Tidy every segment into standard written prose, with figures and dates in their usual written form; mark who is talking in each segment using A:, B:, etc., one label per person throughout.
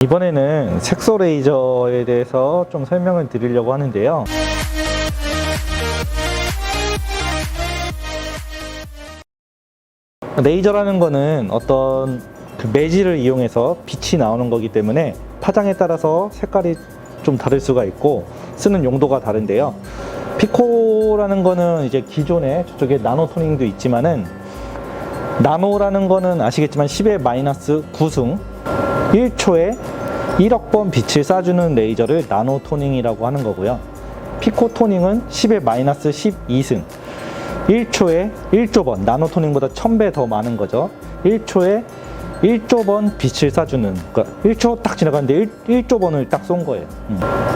A: 이번에는 색소 레이저에 대해서 좀 설명을 드리려고 하는데요. 레이저라는 거는 어떤 매질을 이용해서 빛이 나오는 거기 때문에 파장에 따라서 색깔이 좀 다를 수가 있고 쓰는 용도가 다른데요. 피코라는 거는 이제 기존에 저쪽에 나노 토닝도 있지만은, 나노라는 거는 아시겠지만 10의 마이너스 9승 1초에 1억 번 빛을 쏴주는 레이저를 나노 토닝이라고 하는 거고요. 피코 토닝은 10의 마이너스 12승 1초에 1조 번, 나노 토닝보다 1000배 더 많은 거죠. 1초에 1조 번 빛을 쏴주는, 그러니까 1초 딱 지나갔는데 1조 번을 딱 쏜 거예요.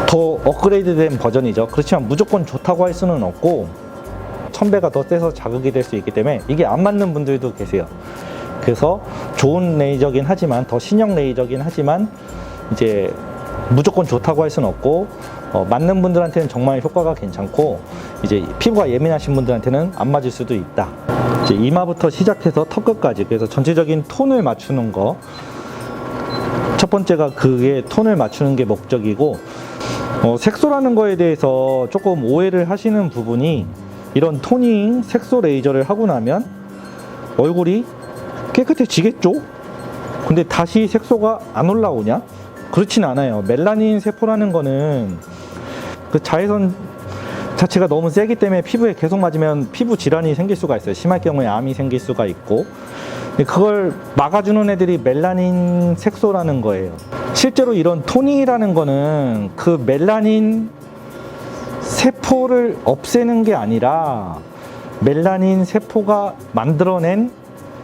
A: 더 업그레이드 된 버전이죠. 그렇지만 무조건 좋다고 할 수는 없고 1000배가 더 세서 자극이 될 수 있기 때문에 이게 안 맞는 분들도 계세요. 그래서 좋은 레이저긴 하지만, 더 신형 레이저긴 하지만 이제 무조건 좋다고 할 수는 없고, 맞는 분들한테는 정말 효과가 괜찮고, 이제 피부가 예민하신 분들한테는 안 맞을 수도 있다. 이제 이마부터 시작해서 턱끝까지, 그래서 전체적인 톤을 맞추는 거, 첫 번째가 그게 톤을 맞추는 게 목적이고, 색소라는 거에 대해서 조금 오해를 하시는 부분이, 이런 토닝 색소 레이저를 하고 나면 얼굴이 깨끗해지겠죠? 근데 다시 색소가 안 올라오냐? 그렇진 않아요. 멜라닌 세포라는 거는 그 자외선 자체가 너무 세기 때문에 피부에 계속 맞으면 피부 질환이 생길 수가 있어요. 심할 경우에 암이 생길 수가 있고, 그걸 막아주는 애들이 멜라닌 색소라는 거예요. 실제로 이런 토닝이라는 거는 그 멜라닌 세포를 없애는 게 아니라 멜라닌 세포가 만들어낸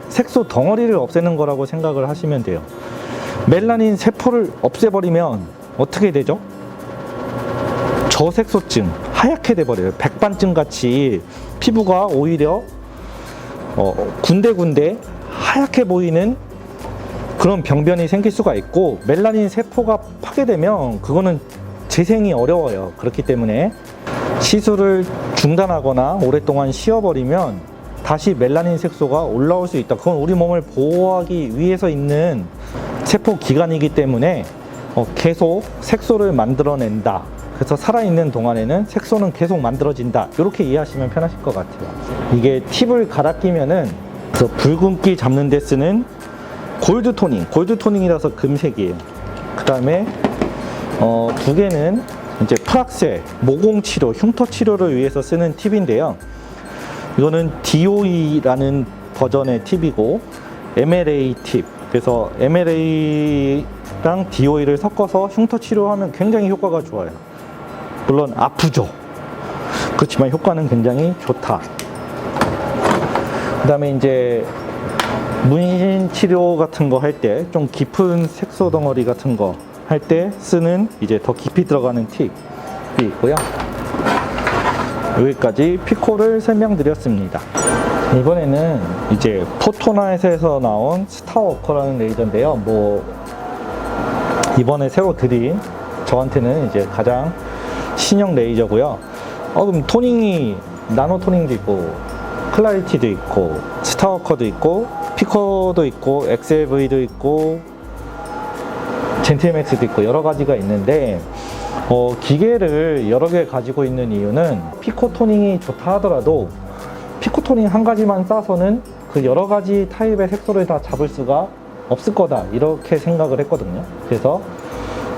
A: 색소 덩어리를 없애는 거라고 생각을 하시면 돼요. 멜라닌 세포를 없애버리면 어떻게 되죠? 저색소증, 하얗게 돼버려요. 백반증 같이 피부가 오히려 군데군데 하얗게 보이는 그런 병변이 생길 수가 있고, 멜라닌 세포가 파괴되면 그거는 재생이 어려워요. 그렇기 때문에 시술을 중단하거나 오랫동안 쉬어버리면 다시 멜라닌 색소가 올라올 수 있다. 그건 우리 몸을 보호하기 위해서 있는 세포 기관이기 때문에 계속 색소를 만들어낸다. 그래서 살아있는 동안에는 색소는 계속 만들어진다. 이렇게 이해하시면 편하실 것 같아요. 이게 팁을 갈아 끼면은 붉은기 잡는 데 쓰는 골드 토닝, 골드 토닝이라서 금색이에요. 그 다음에 두 개는 이제 프락셀, 모공 치료, 흉터 치료를 위해서 쓰는 팁인데요. 이거는 DOE라는 버전의 팁이고, MLA 팁. 그래서 MLA랑 DOE를 섞어서 흉터 치료하면 굉장히 효과가 좋아요. 물론 아프죠. 그렇지만 효과는 굉장히 좋다. 그 다음에 이제 문신 치료 같은 거 할 때, 좀 깊은 색소 덩어리 같은 거 할 때 쓰는 이제 더 깊이 들어가는 팁이 있고요. 여기까지 피코를 설명드렸습니다. 이번에는 이제 포토나잇에서 나온 스타워커라는 레이저인데요. 이번에 새로 드린, 저한테는 이제 가장 신형 레이저고요. 그럼 토닝이 나노 토닝도 있고, 클라리티도 있고, 스타워커도 있고, 피코도 있고, XLV도 있고, 젠틀맥스도 있고, 여러 가지가 있는데, 기계를 여러 개 가지고 있는 이유는, 피코 토닝이 좋다 하더라도 피코 토닝 한 가지만 싸서는 그 여러 가지 타입의 색소를 다 잡을 수가 없을 거다, 이렇게 생각을 했거든요. 그래서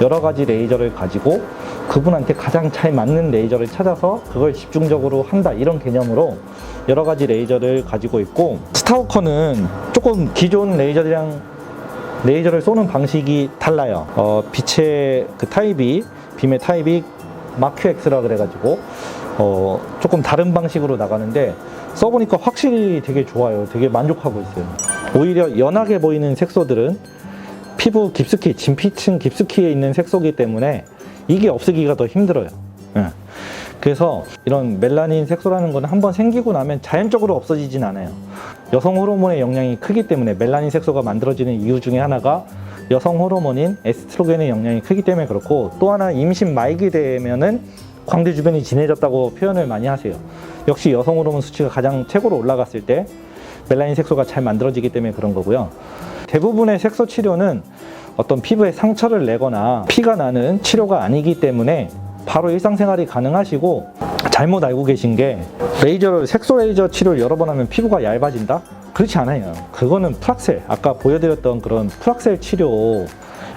A: 여러 가지 레이저를 가지고 그분한테 가장 잘 맞는 레이저를 찾아서 그걸 집중적으로 한다, 이런 개념으로 여러 가지 레이저를 가지고 있고, 스타워커는 조금 기존 레이저를 쏘는 방식이 달라요. 빛의 그 타입이, 빔의 타입이 마큐X라 그래가지고 조금 다른 방식으로 나가는데, 써보니까 확실히 되게 좋아요. 되게 만족하고 있어요. 오히려 연하게 보이는 색소들은 피부 깊숙이, 진피층 깊숙이에 있는 색소이기 때문에 이게 없애기가 더 힘들어요. 그래서 이런 멜라닌 색소라는 건 한번 생기고 나면 자연적으로 없어지진 않아요. 여성 호르몬의 영향이 크기 때문에, 멜라닌 색소가 만들어지는 이유 중에 하나가 여성 호르몬인 에스트로겐의 영향이 크기 때문에 그렇고, 또 하나 임신 말기 되면은 광대 주변이 진해졌다고 표현을 많이 하세요. 역시 여성 호르몬 수치가 가장 최고로 올라갔을 때 멜라닌 색소가 잘 만들어지기 때문에 그런 거고요. 대부분의 색소 치료는 어떤 피부에 상처를 내거나 피가 나는 치료가 아니기 때문에 바로 일상생활이 가능하시고, 잘못 알고 계신 게 색소 레이저 치료를 여러 번 하면 피부가 얇아진다? 그렇지 않아요. 그거는 프락셀, 아까 보여드렸던 그런 프락셀 치료,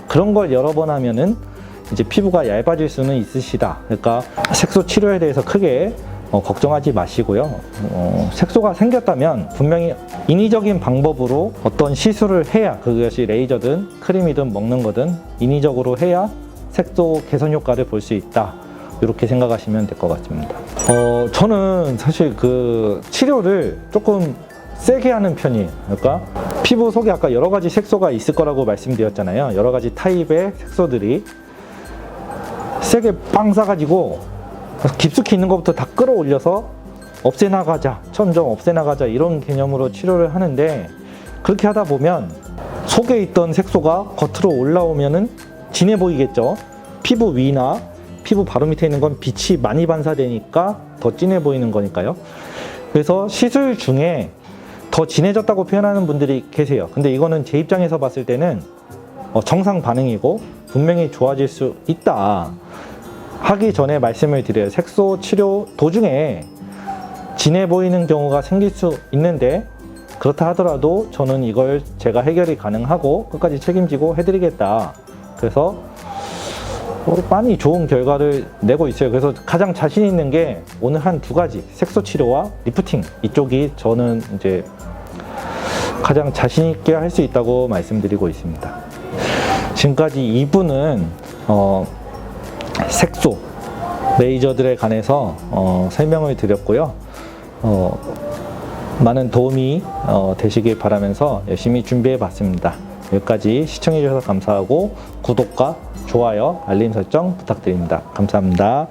A: 그런 걸 여러 번 하면은 이제 피부가 얇아질 수는 있으시다. 그러니까 색소 치료에 대해서 크게 걱정하지 마시고요. 색소가 생겼다면 분명히 인위적인 방법으로 어떤 시술을 해야, 그것이 레이저든 크림이든 먹는 거든 인위적으로 해야 색소 개선 효과를 볼 수 있다. 이렇게 생각하시면 될 것 같습니다. 저는 사실 그 치료를 조금 세게 하는 편이에요. 그러니까 피부 속에 아까 여러 가지 색소가 있을 거라고 말씀드렸잖아요. 여러 가지 타입의 색소들이 세게 빵 싸가지고 깊숙이 있는 것부터 다 끌어올려서 없애나가자, 점점 없애나가자, 이런 개념으로 치료를 하는데, 그렇게 하다 보면 속에 있던 색소가 겉으로 올라오면은 진해 보이겠죠. 피부 위나 피부 바로 밑에 있는 건 빛이 많이 반사되니까 더 진해 보이는 거니까요. 그래서 시술 중에 더 진해졌다고 표현하는 분들이 계세요. 근데 이거는 제 입장에서 봤을 때는 정상 반응이고 분명히 좋아질 수 있다 하기 전에 말씀을 드려요. 색소 치료 도중에 진해 보이는 경우가 생길 수 있는데, 그렇다 하더라도 저는 이걸 제가 해결이 가능하고 끝까지 책임지고 해드리겠다. 그래서 많이 좋은 결과를 내고 있어요. 그래서 가장 자신 있는 게 오늘 한 두 가지, 색소 치료와 리프팅, 이쪽이 저는 이제 가장 자신 있게 할 수 있다고 말씀드리고 있습니다. 지금까지 2부는 색소 레이저들에 관해서 설명을 드렸고요. 많은 도움이 되시길 바라면서 열심히 준비해 봤습니다. 여기까지 시청해 주셔서 감사하고 구독과 좋아요, 알림 설정 부탁드립니다. 감사합니다.